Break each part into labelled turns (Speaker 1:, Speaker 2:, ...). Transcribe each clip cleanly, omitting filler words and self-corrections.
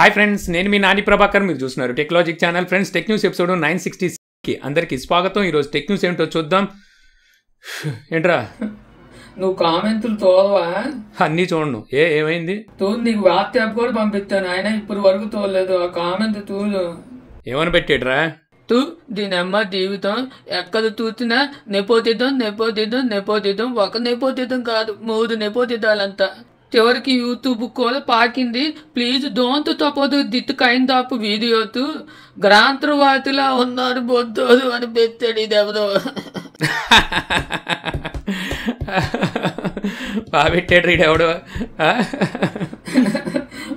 Speaker 1: Hi friends, నేను మీ నాని ప్రభాకర్. మీరు చూస్తున్నారు Techlogic channel. Friends, tech news episode 960కి అందరికి స్వాగతం. ఈరోజు టెక్ న్యూస్ ఏమిటో చూద్దాం. ఏంట్రా
Speaker 2: నువ్వు కామెంట్లు తోలవా?
Speaker 1: అన్నీ చూడను. ఏమైంది?
Speaker 2: నీకు వాట్సాప్ కూడా పంపిస్తాను, ఆయన ఇప్పుడు వరకు తోలేదు. ఆ కామెంట్ తూలు.
Speaker 1: ఏమని పెట్టాడ్రా?
Speaker 2: దీనమ్మ జీవితం ఎక్కడ చూసినా నెపోతిద్దాం నెపోతిద్దాం నెపోతిద్దాం. ఒక నెపోతిద్దాం కాదు, 3 నెపోతిద్దాలంతా. చివరికి యూట్యూబ్ కూడా పాకింది. ప్లీజ్ డోంట్ తప్పదు దిట్ కైండ్ ఆఫ్ వీడియోస్. గ్రాంతరవాతిలా ఉన్నారు బొద్దోదు అని పెట్టాడు. ఇది ఎవరో
Speaker 1: బాగా పెట్టాడు రీడ్ ఎవడో.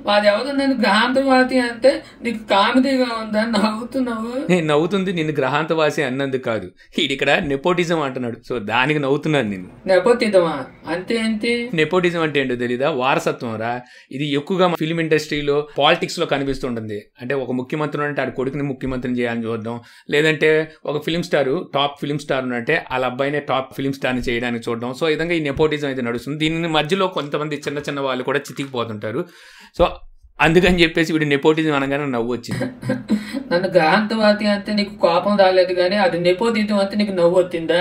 Speaker 2: వాడెవరు నేను గ్రహాంతవాసి అంటే నీకు కామెడీగా ఉందా? నవ్వుతున్నావు.
Speaker 1: నేను నవ్వుతుంది నిన్ను గ్రహాంతవాసి అన్నందుకు కాదు, ఇక్కడ నెపోటిజం అంటున్నాడు. సో దానికి నవ్వుతున్నాను నేను.
Speaker 2: నెపోటిజమా అంటే ఏంటి?
Speaker 1: నెపోటిజం అంటే ఏంటో తెలీదా? వారసత్వం రా. ఇది ఎక్కువగా ఫిల్మ్ ఇండస్ట్రీలో, పాలిటిక్స్ లో కనిపిస్తుంటుంది. అంటే ఒక ముఖ్యమంత్రి అంటే ఆడి కొడుకుని ముఖ్యమంత్రిని చేయాలని చూడడం, లేదంటే ఒక film star top film star అంటే వాళ్ళ అబ్బాయినే టాప్ ఫిల్మ్ స్టార్ ని చేయడానికి చూడడం. సో ఈ విధంగా ఈ నెపోటిజం అయితే నడుస్తుంది. దీని మధ్యలో కొంతమంది చిన్న చిన్న వాళ్ళు కూడా చితికిపోతుంటారు. సో అందుకని చెప్పేసి వీడు నెపోటిజం అనగానే నవ్వు వచ్చింది.
Speaker 2: నన్ను గ్రహాంతవాది అంటే నీకు కోపం రాలేదు, కానీ అది నెపోటిజం అంటే నీకు నవ్వు వచ్చిందా?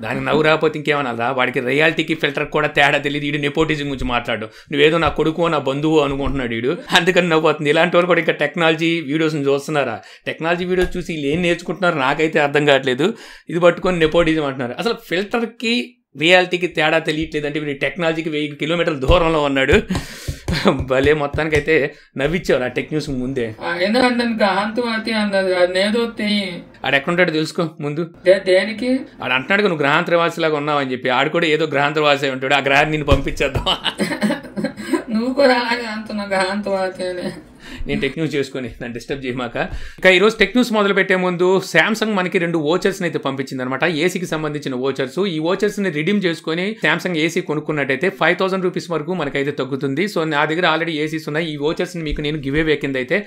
Speaker 1: దానికి నవ్వు రాకపోతే ఇంకేమన్నా? వాడికి రియాలిటీకి ఫిల్టర్ కూడా తేడా తెలియదు. వీడు నెపోటిజం గురించి మాట్లాడు. నువ్వేదో నా కొడుకు నా బంధువు అనుకుంటున్నాడు వీడు, అందుకని నవ్వుతుంది. ఇలాంటి వాళ్ళు కూడా ఇంకా టెక్నాలజీ వీడియోస్ని చూస్తున్నారా? టెక్నాలజీ వీడియోస్ చూసి వీళ్ళు ఏం నేర్చుకుంటున్నారు నాకైతే అర్థం కావట్లేదు. ఇది పట్టుకొని నెపోటిజం అంటున్నారు. అసలు ఫిల్టర్కి రియాలిటీకి తేడా తెలియట్లేదు అంటే వీడి టెక్నాలజీకి 1000 కిలోమీటర్ల దూరంలో ఉన్నాడు. భలే మొత్తానికైతే నవ్విచ్చారు ఆ టెక్ న్యూస్ ముందే. ఆడు ఎక్కడుంటాడు తెలుసుకో ముందు.
Speaker 2: దేనికి
Speaker 1: ఆడు అంటున్నాడు నువ్వు గ్రహాంతరవాసి లాగా ఉన్నావు అని చెప్పి. ఆడు కూడా ఏదో గ్రహాంతరవాసి ఉంటాడు. ఆ గ్రహాన్ని నేను పంపించేద్దాం.
Speaker 2: నువ్వు కూడా అలాగే అంటున్నావు గ్రహాంతరవాసి అని.
Speaker 1: నేను టెక్ న్యూస్ చేసుకుని నన్ను డిస్టర్బ్ చేయమాక. ఇంకా ఈరోజు టెక్ న్యూస్ మొదలు పెట్టే ముందు శాంసంగ్ మనకి 2 వోచర్స్ని అయితే పంపించింది అనమాట. ఏసీకి సంబంధించిన వోచర్స్. ఈ వోచర్స్ని రిడీమ్ చేసుకుని శాంసంగ్ ఏసీ కొనుక్కున్నట్టయితే 5000 రూపీస్ వరకు మనకైతే తగ్గుతుంది. సో నా దగ్గర ఆల్రెడీ ఏసీస్ ఉన్నాయి. ఈ వోచర్స్ని మీకు నేను గివ్ అవే కింద అయితే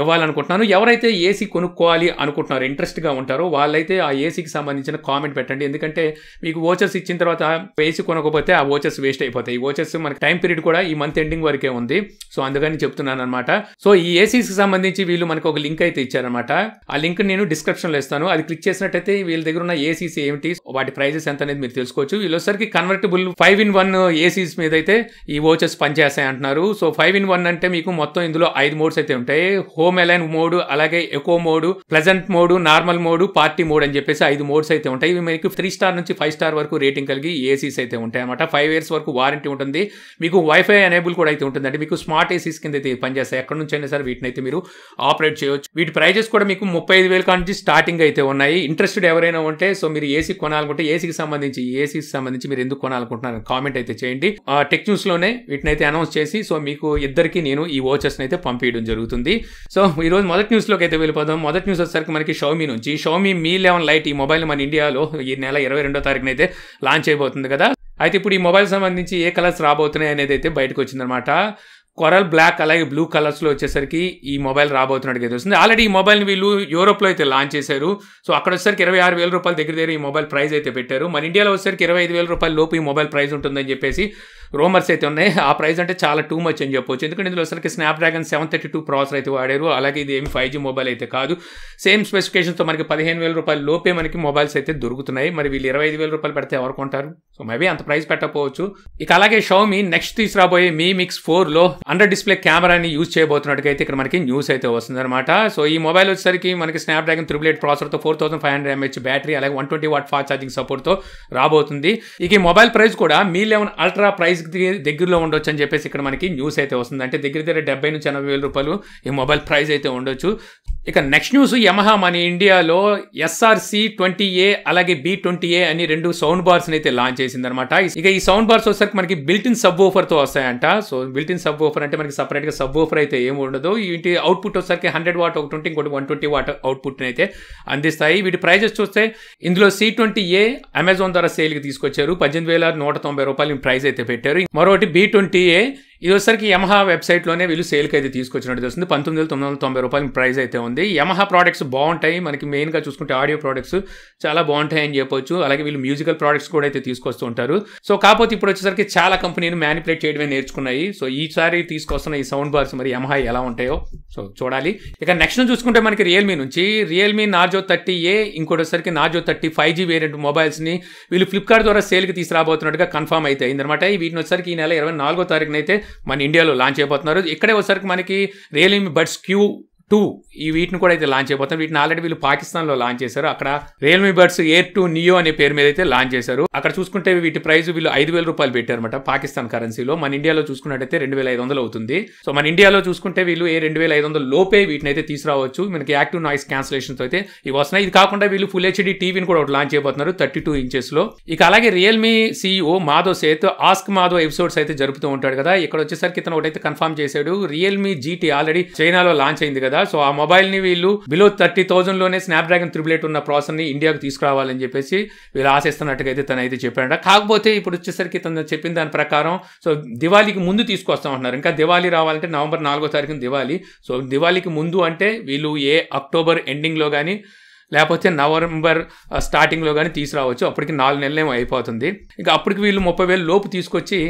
Speaker 1: ఇవ్వాలనుకుంటున్నాను. ఎవరైతే ఏసీ కొనుక్కోవాలి అనుకుంటున్నారో, ఇంట్రెస్ట్గా ఉంటారో వాళ్ళైతే ఆ ఏసీకి సంబంధించిన కామెంట్ పెట్టండి. ఎందుకంటే మీకు వోచర్స్ ఇచ్చిన తర్వాత ఏసీ కొనకపోతే ఆ వోచర్స్ వేస్ట్ అయిపోతాయి. ఈ వోచర్స్ మనకి టైం పీరియడ్ కూడా ఈ మంత్ ఎండింగ్ వరకే ఉంది. సో అందుకని చెప్తున్నాను అనమాట. సో ఈ ఏసీకి సంబంధించి వీళ్ళు మనకు ఒక లింక్ అయితే ఇచ్చారనమాట. ఆ లింక్ నేను డిస్క్రిప్షన్లో ఇస్తాను. అది క్లిక్ చేసినట్టయితే వీళ్ళ దగ్గర ఉన్న ఏసీస్ ఏమిటి, వాటి ప్రైజెస్ ఎంత అనేది మీరు తెలుసుకోవచ్చు. వీళ్ళొసరికి కన్వర్టబుల్ 5-in-1 ఏసీస్ మీద అయితే ఈ వోచర్స్ పనిచేస్తాయి అంటున్నారు. సో 5-in-1 అంటే మీకు మొత్తం ఇందులో 5 మోడ్స్ అయితే ఉంటాయి. హోమ్ అలైన్ మోడ్, అలాగే echo mode, pleasant mode, normal mode, party mode అని చెప్పేసి 5 మోడ్స్ అయితే ఉంటాయి. ఇవి మీకు 3 స్టార్ నుంచి 5 స్టార్ వరకు రేటింగ్ కలిగి ఏసీస్ అయితే ఉంటాయి అనమాట. 5 years వరకు వారంటీ ఉంటుంది. మీకు వైఫై ఎనేబుల్ కూడా అయితే ఉంటుంది. అంటే మీకు స్మార్ట్ ఏసీస్ కింద అయితే పనిచేస్తాయి. ఎక్కడ నుంచి అయినా సరే వీటిని అయితే మీరు ఆపరేట్ చేయవచ్చు. వీటి ప్రైజెస్ కూడా మీకు 35,000 నుంచి స్టార్టింగ్ అయితే ఉన్నాయి. ఇంట్రెస్టెడ్ ఎవరైనా ఉంటే సో మీరు ఏసీ కొనాలనుకుంటే ఏసీకి సంబంధించి మీరు ఎందుకు కొనాలనుకుంటున్నారు కామెంట్ అయితే చేయండి. టెక్ న్యూస్ లోనే వీటిని అయితే అనౌన్స్ చేసి సో మీకు ఇద్దరికి నేను ఈ వోచర్స్ అయితే పంపించడం జరుగుతుంది. సో ఈ రోజు మొదటి న్యూస్ లోకి అయితే వెళ్ళిపోదాం. మొదటి న్యూస్ వచ్చేసరికి మనకి షామీ నుంచి. షామీ Mi 11 Lite ఈ మొబైల్ మన ఇండియాలో ఈ నెల 22వ తారీఖున అయితే లాంచ్ అయిపోతుంది కదా. అయితే ఇప్పుడు ఈ మొబైల్ సంబంధించి ఏ కలర్స్ రాబోతున్నాయి అనేది అయితే బయటకు వచ్చిందనమాట. కొరల్ బ్లాక్ అలాగే బ్లూ కలర్స్ లో వచ్చేసరికి ఈ మొబైల్ రాబోతున్నట్టుగా తెలుస్తుంది. ఆల్రెడీ ఈ మొబైల్ వీళ్ళు యూరోప్ లో అయితే లాంచ్ చేశారు. సో అక్కడ వచ్చేసరికి 26,000 రూపాయల దగ్గర ఈ మొబైల్ ప్రైస్ అయితే పెట్టారు. మన ఇండియాలో వచ్చేసరికి 25,000 రూపాయల లోపు ఈ మొబైల్ ప్రైస్ ఉంటుందని చెప్పేసి రూమర్స్ అయితే ఉన్నాయి. ఆ ప్రైస్ అంటే చాలా టూ మచ్ అని చెప్పొచ్చు. ఎందుకంటే ఇందులో వచ్చేసరికి స్నాప్డ్రాగన్ 732 ప్రాసెసర్ అయితే వాడారు. అలాగే ఇది ఏమి 5G మొబైల్ అయితే కాదు. సేమ్ స్పెసిఫికేషన్తో మనకి 15,000 రూపాయల లోపే మనకి మొబైల్స్ అయితే దొరుకుతున్నాయి. మరి వీళ్ళు 25,000 రూపాయలు పెడితే ఎవరు కొంటారు? సో మేబీ అంత ప్రైస్ పెట్టకపోవచ్చు. ఇక అలాగే షామీ నెక్స్ట్ తీసుకురాబోయే Mi Mix 4లో అండర్ డిస్ప్లే కెమెరాని యూజ్ చేయబోతున్నట్టుగా అయితే ఇక్కడ మనకి న్యూస్ అయితే వస్తుంది అనమాట. సో ఈ మొబైల్ వచ్చేసరికి మనకి స్నాప్డ్రాగన్ 888 ప్రాసెసర్తో 4500 mAh బ్యాటరీ అలాగే 120 watt ఫాస్ట్ ఛార్జింగ్ సపోర్ట్తో రాబోతుంది. ఇక ఈ మొబైల్ ప్రైస్ కూడా Mi 11 Ultra ప్రైస్ దగ్గరలో ఉండొచ్చు అని చెప్పేసి ఇక్కడ మనకి న్యూస్ అయితే వస్తుంది. అంటే దగ్గర 70,000 నుంచి 80,000 రూపాయలు ఈ మొబైల్ ప్రైస్ అయితే ఉండొచ్చు. ఇక నెక్స్ట్ న్యూస్, యమహా మన ఇండియాలో SRC20A అలాగే B20A అని 2 సౌండ్ బార్స్ అయితే లాంచ్ చేసింది అనమాట. ఇక ఈ సౌండ్ బార్స్ వచ్చేసరికి మనకి బిల్ట్ ఇన్ సబ్ వూఫర్ తో వస్తాయంట. So built in sub woofer అంటే మనకి సపరేట్ గా సబ్ వూఫర్ అయితే ఏమి ఉండదు. వీటి అవుట్పుట్ వచ్చేసరికి 100 watt ఒకటి ఉంటే ఇంకోటి 120 watt అవుట్పుట్ అయితే అందిస్తాయి. వీటి ప్రైజెస్ చూస్తే ఇందులో C20A అమెజాన్ ద్వారా సేల్ కి తీసుకొచ్చారు. 18,190 రూపాయలు ప్రైస్ అయితే పెట్టారు. మరొకటి B20A ఇది వచ్చేసరికి యమహా వెబ్సైట్లోనే వీళ్ళు సేల్కి అయితే తీసుకొచ్చినట్టు తెలుస్తుంది. 19,990 రూపాయల ప్రైస్ అయితే ఉంది. యమహా ప్రోడక్ట్స్ బాగుంటాయి, మనకి మెయిన్గా చూసుకుంటే ఆడియో ప్రోడక్ట్స్ చాలా బాగుంటాయి అని చెప్పొచ్చు. అలాగే వీళ్ళు మ్యూజికల్ ప్రోడక్ట్స్ కూడా అయితే తీసుకొస్తూ ఉంటారు. సో కాకపోతే ఇప్పుడు వచ్చేసరికి చాలా కంపెనీలు మ్యానిపులేట్ చేయడమే నేర్చుకున్నాయి. సో ఈసారి తీసుకొస్తున్న ఈ సౌండ్ బార్స్ మరి యమహా ఎలా ఉంటాయో సో చూడాలి. ఇక నెక్స్ట్ చూసుకుంటే మనకి రియల్మీ నుంచి రియల్మీ నార్జో 30A, ఇంకోటి వచ్చేసరికి నార్జో 30 5G వేరియంట్ మొబైల్స్ని వీళ్ళు ఫ్లిప్కార్ట్ ద్వారా సేల్కి తీసుకురాబోతున్నట్టుగా కన్ఫర్మ్ అయితే అయిందనమాట. వీటిని వచ్చేసరికి ఈ నెల 24వ తారీఖున అయితే మన ఇండియాలో లాంచ్ అయిపోతున్నారు. ఇక్కడే వచ్చేసరికి మనకి రియల్మీ బడ్స్ Q2 ఈ వీటిని కూడా అయితే లాంచ్ అయిపోతారు. వీటిని ఆల్రెడీ వీళ్ళు పాకిస్తాన్లో లాంచ్ చేశారు. అక్కడ రియల్మీ బడ్స్ Air 2 Neo అనే పేరు మీద అయితే లాంచ్ చేశారు. అక్కడ చూసుకుంటే వీటి ప్రైస్ వీళ్ళు 5,000 రూపాయలు పెట్టారన్నమాట పాకిస్తాన్ కరెన్సీలో. మన ఇండియాలో చూసుకున్నట్టయితే 2,500 అవుతుంది. సో మన ఇండియాలో చూసుకుంటే వీళ్ళు 2,500 లోపే వీటిని అయితే తీసుకురావచ్చు. మనకి యాక్టివ్ నాయిస్ క్యాన్సిలేషన్తో అయితే ఇవి వస్తున్నాయి. ఇది కాకుండా వీళ్ళు ఫుల్ HD టీవీని కూడా ఒకటి లాంచ్ అయిపోతున్నారు 32 ఇంచెస్లో. ఇక అలాగే Realme CEO Madhav Sheth ask Madhav episodes అయితే జరుపుతూ ఉంటాడు కదా. ఇక్కడ వచ్చేసరికి ఇతను ఒకటైతే కన్ఫర్మ్ చేశాడు. రియల్మీ GT ఆల్రెడీ చైనాలో లాంచ్ అయింది కదా. సో ఆ మొబైల్ ని వీళ్ళు బిలో 30,000 లోనే స్నాప్డ్రాగన్ 888 ఉన్న ప్రాసెసర్ ని ఇండియాకు తీసుకురావాలని చెప్పేసి వీళ్ళు ఆశిస్తున్నట్టుగా అయితే తను అయితే చెప్పాడు. కాకపోతే ఇప్పుడు వచ్చేసరికి తను చెప్పిన దాని ప్రకారం సో దివాళీకి ముందు తీసుకొస్తాం అంటున్నారు. ఇంకా దివాళీ రావాలంటే నవంబర్ 4వ తారీఖున దివాళీ. సో దివాళీకి ముందు అంటే వీళ్ళు అక్టోబర్ ఎండింగ్లో కానీ లేకపోతే నవంబర్ స్టార్టింగ్లో కానీ తీసుకురావచ్చు. అప్పటికి 4 నెలలేమో అయిపోతుంది. ఇక అప్పటికి వీళ్ళు 30,000 లోపు తీసుకొచ్చి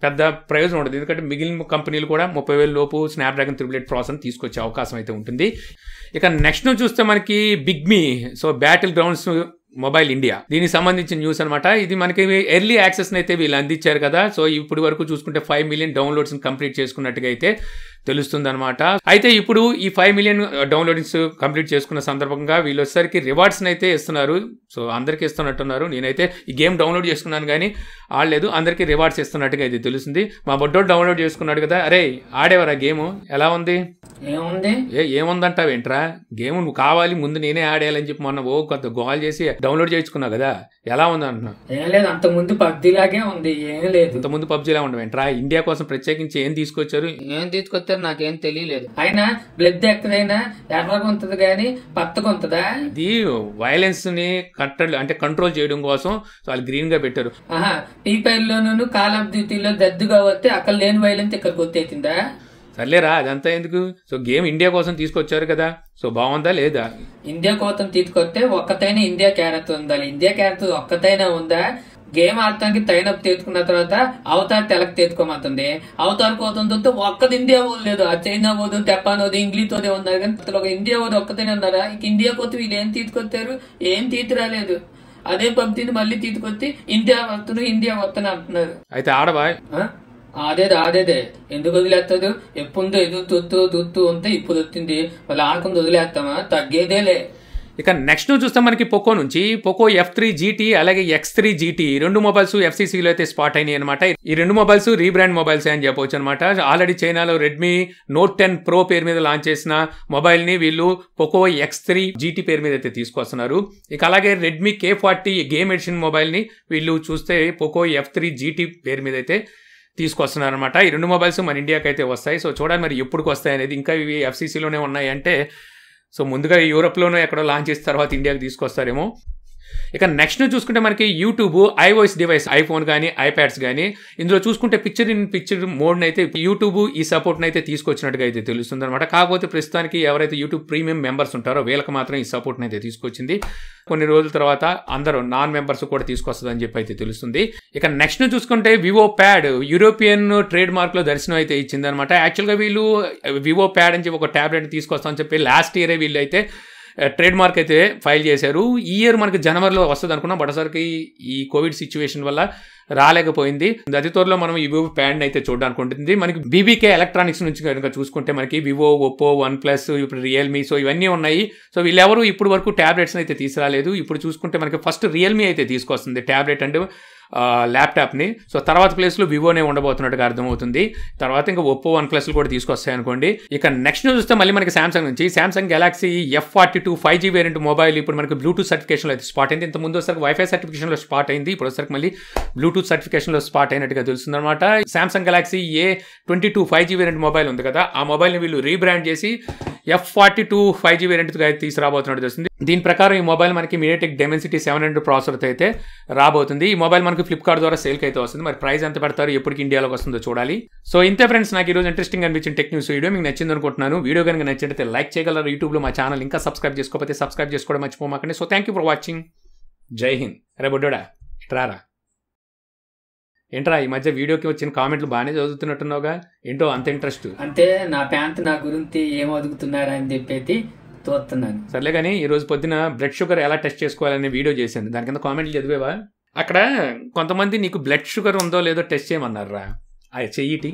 Speaker 1: పెద్ద ప్రయోజనం ఉండదు. ఎందుకంటే మిగిలిన కంపెనీలు కూడా 30,000 లోపు స్నాప్డ్రాగన్ 888 ప్రాసెసర్ తీసుకొచ్చే అవకాశం అయితే ఉంటుంది. ఇక నెక్స్ట్ చూస్తే మనకి BGMI so battlegrounds mobile India దీనికి సంబంధించిన న్యూస్ అనమాట. ఇది మనకి ఎర్లీ యాక్సెస్ అయితే వీళ్ళు అందించారు కదా. సో ఇప్పటి వరకు చూసుకుంటే 5 మిలియన్ డౌన్లోడ్స్ కంప్లీట్ చేసుకున్నట్టుగా అయితే తెలుస్తుంది అనమాట. అయితే ఇప్పుడు ఈ 5 మిలియన్ డౌన్లోడింగ్స్ కంప్లీట్ చేసుకున్న సందర్భంగా వీళ్ళు వచ్చేసరికి రివార్డ్స్ అయితే ఇస్తున్నారు. సో అందరికీ ఇస్తున్నట్టున్నారు. నేనైతే ఈ గేమ్ డౌన్లోడ్ చేసుకున్నాను కానీ ఆడలేదు, అందరికీ రివార్డ్స్ ఇస్తున్నట్టుగా అయితే తెలుస్తుంది. మా బొడ్డోడు డౌన్లోడ్ చేసుకున్నాడు కదా. అరే ఆడేవరా గేమ్, ఎలా ఉంది? ఏముందంటావేంట్రా గేమ్? నువ్వు కావాలి ముందు నేనే ఆడేయాలని చెప్పి మొన్న కొంత గోల్ చేసి డౌన్లోడ్ చేసుకున్నావు కదా, ఎలా ఉంది అంటున్నా?
Speaker 2: ఏం లేదు, అంత ముందు పబ్జీలాగే ఉంది. ఏం లేదు,
Speaker 1: అంత ముందు పబ్జీలా ఉండవేంట్రా? ఇండియా కోసం ప్రత్యేకించి ఏం తీసుకొచ్చారు?
Speaker 2: నాకేం తెలియలేదు. అయినా బ్లడ్ ఎక్కడైనా ఎర్రగా ఉంటది కానీ పచ్చగా ఉంటదా?
Speaker 1: ఇది వైలెన్స్ ని కంట్రోల్ చేయడం కోసం వాళ్ళు గ్రీన్ గా పెట్టారు.
Speaker 2: టీపైల్ లోను కాల్ ఆఫ్ డ్యూటీలో దద్దుగా వస్తే అక్కడ లేని వైలెన్స్ ఇక్కడికి వచ్చేసిందా?
Speaker 1: సర్లేరా అదంతా ఎందుకు. సో గేమ్ ఇండియా కోసం తీసుకొచ్చారు కదా, సో బాగుందా లేదా?
Speaker 2: ఇండియా కోసం తీసుకొస్తే ఒక్కతైనా ఇండియా క్యారెక్టర్ ఉండాలి. ఇండియా క్యారెక్టర్ ఒక్కతైనా ఉందా? గేమ్ ఆడటానికి తైనప్ తెచ్చుకున్న తర్వాత అవతార్ తెలక తెచ్చుకోమంటుంది. అవతార్ కోసం ఒక్కది ఇండియా లేదు. ఆ చైనా పోదు, జపాన్ పోదు, ఇంగ్లీష్ తోనే ఉన్నారు కానీ ఒక ఇండియా పోదు ఒక్కతేనే ఉన్నారా? ఇంక ఇండియా కోసం వీళ్ళు ఏం తీసుకొచ్చారు? ఏం తీసుకురాలేదు. అదే పబ్జీని మళ్ళీ తీసుకొచ్చి ఇండియా వస్తున్నా అంటున్నారు.
Speaker 1: అయితే ఆడవా?
Speaker 2: ఆడేదే ఎందుకు వదిలేస్తుంది? ఎప్పుడు ఎదుగుతూ ఉంటే ఇప్పుడు వచ్చింది వాళ్ళు ఆడుకుని వదిలేస్తామా? తగ్గేదేలే.
Speaker 1: ఇక నెక్స్ట్ చూస్తే మనకి పోకో నుంచి పోకో F3 GT అలాగే X3 GT రెండు మొబైల్స్ FCCలో అయితే స్పాట్ అయినాయి అనమాట. ఈ రెండు మొబైల్స్ రీబ్రాండ్ మొబైల్స్ అని చెప్పవచ్చు అనమాట. ఆల్రెడీ చైనాలో రెడ్మీ Note 10 Pro పేరు మీద లాంచ్ చేసిన మొబైల్ ని వీళ్ళు పోకో X3 GT పేరు మీద అయితే తీసుకొస్తున్నారు. ఇక అలాగే Redmi K40 game edition mobile ని వీళ్ళు చూస్తే పోకో F3 GT పేరు మీద అయితే తీసుకొస్తున్నారు అనమాట. ఈ రెండు మొబైల్స్ మన ఇండియాకి అయితే వస్తాయి. సో చూడాలి మరి ఎప్పుడుకి వస్తాయి అనేది. ఇంకా ఇవి FCCలోనే ఉన్నాయి అంటే సో ముందుగా యూరోప్లోనూ ఎక్కడో లాంచ్ చేసిన తర్వాత ఇండియాకి తీసుకొస్తారేమో. ఇక నెక్స్ట్ చూసుకుంటే మనకి యూట్యూబ్ iOS డివైస్ ఐఫోన్ కానీ ఐప్యాడ్స్ కానీ ఇందులో చూసుకుంటే పిక్చర్ ఇన్ పిక్చర్ మోడ్ని అయితే యూట్యూబ్ ఈ సపోర్ట్ని అయితే తీసుకొచ్చినట్టుగా అయితే తెలుస్తుంది అనమాట. కాకపోతే ప్రస్తుతానికి ఎవరైతే యూట్యూబ్ ప్రీమియం మెంబర్స్ ఉంటారో వీళ్ళకి మాత్రం ఈ సపోర్ట్ని అయితే తీసుకొచ్చింది. కొన్ని రోజుల తర్వాత అందరూ నాన్ మెంబర్స్ కూడా తీసుకొస్తుందని చెప్పి అయితే తెలుస్తుంది. ఇక నెక్స్ట్ చూసుకుంటే Vivo pad European trade mark లో దర్శనం అయితే ఇచ్చింది అనమాట. యాక్చువల్గా వీళ్ళు వివో ప్యాడ్ అని చెప్పి ఒక ట్యాబ్లెట్ తీసుకొస్తామని చెప్పి లాస్ట్ ఇయరే వీళ్ళు అయితే ట్రేడ్ మార్క్ అయితే ఫైల్ చేశారు. ఈ ఇయర్ మనకి జనవరిలో వస్తుంది అనుకున్నాం, బట్ అసలుకి ఈ కోవిడ్ సిచ్యువేషన్ వల్ల రాలేకపోయింది. అతి త్వరలో మనం ఈ వివో ప్యాడ్ అయితే చూడడానికి ఉంటుంది. మనకి BBK ఎలక్ట్రానిక్స్ నుంచి కనుక చూసుకుంటే మనకి వివో, ఒప్పో, OnePlus, ఇప్పుడు రియల్మీ సో ఇవన్నీ ఉన్నాయి. సో వీళ్ళెవరు ఇప్పుడు వరకు ట్యాబ్లెట్స్ అయితే తీసుకురాలేదు. ఇప్పుడు చూసుకుంటే మనకి ఫస్ట్ రియల్మీ అయితే తీసుకొస్తుంది ట్యాబ్లెట్ అండ్ ల్యాప్టాప్ని. సో తర్వాత ప్లేస్లో వివోనే ఉండబోతున్నట్టుగా అర్థమవుతుంది. తర్వాత ఇంకా ఒప్పో, OnePlus కూడా తీసుకొస్తాయి అనుకోండి. ఇక నెక్స్ట్ చూస్తే మళ్ళీ మనకి సామ్సంగ్ నుంచి Samsung Galaxy F42 5G variant mobile ఇప్పుడు మనకి బ్లూటూత్ సర్టిఫికేషన్లో అయితే స్పాట్ అయింది. ఇంత ముందు వచ్చరికి వైఫై సర్టిఫికేషన్లో స్పాట్ అయింది, ఇప్పుడు వచ్చరికి మళ్ళీ బ్లూటూత్ సర్టిఫికేషన్లో స్పాట్ అయినట్టుగా తెలుస్తుంది అనమాట. Samsung Galaxy A22 5G variant mobile ఉంది కదా, ఆ మొబైల్ని వీళ్ళు రీబ్రాండ్ చేసి F42 5G వేరియంట్ గా తీసుకురాబోతున్నట్టు తెలుస్తుంది. దీని ప్రకారం ఈ మొబైల్ మనకి మీడియాటెక్ డెమెన్సిటీ 700 ప్రాసెసర్తో అయితే రాబోతుంది. ఈ మొబైల్ మనకి ఫ్లిప్కార్ట్ ద్వారా సేల్కి అయితే వస్తుంది. మరి ప్రైస్ ఎంత పెడతారు, ఎప్పటికి ఇండియాలోకి వస్తుందో చూడాలి. సో ఇంతే ఫ్రెండ్స్, నాకు ఈ రోజు ఇంట్రెస్టింగ్ అనిపించిన టెక్ న్యూస్ వీడియో మీకు నచ్చింది అనుకుంటున్నాను. వీడియో కనుక నచ్చినట్లయితే లైక్ చేయగలరు. యూట్యూబ్లో మా ఛానల్ ఇంకా సబ్స్క్రైబ్ చేసుకోకపోతే సబ్స్క్రైబ్ చేసుకోవడం మర్చిపోమాకండి. So thank you for watching. జై హింద్. అరే బొడ్డోడా ఇట్రారా. ఏంట్రా ఈ మధ్య వీడియోకి వచ్చిన కామెంట్లు బాగానే చదువుతున్నట్టున్నావుగా, ఏంటో అంత ఇంట్రెస్ట్?
Speaker 2: అంటే నా ప్యాంట్ నా గురించి ఏం అదుగుతున్నారా అని చెప్పేసి చూస్తున్నాను.
Speaker 1: సర్లే కానీ ఈ రోజు పొద్దున బ్లడ్ షుగర్ ఎలా టెస్ట్ చేసుకోవాలనే వీడియో చేశాను. దాని కింద కామెంట్లు చదివేవా? అక్కడ కొంతమంది నీకు బ్లడ్ షుగర్ ఉందో లేదో టెస్ట్ చేయమన్నారా. అది చెయ్యిటి.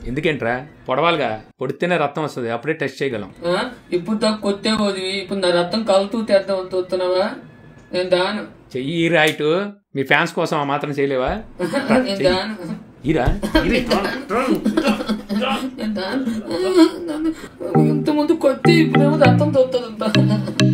Speaker 1: ఎందుకేంట్రా? పొడవాలిగా, పొడితేనే రక్తం వస్తుంది, అప్పుడే టెస్ట్ చేయగలం.
Speaker 2: ఇప్పుడు దాకా కొత్తే పోదు, ఇప్పుడు నా రక్తం కలుతూ తెద్దాం చూస్తున్నావా? నేను దాను
Speaker 1: చెయ్యి రైట్. మీ ఫ్యాన్స్ కోసం ఆ మాత్రం చేయలేవా?
Speaker 2: ఇంత ముందు కొట్టి ఇప్పుడేమో రక్తం చూస్తుంది.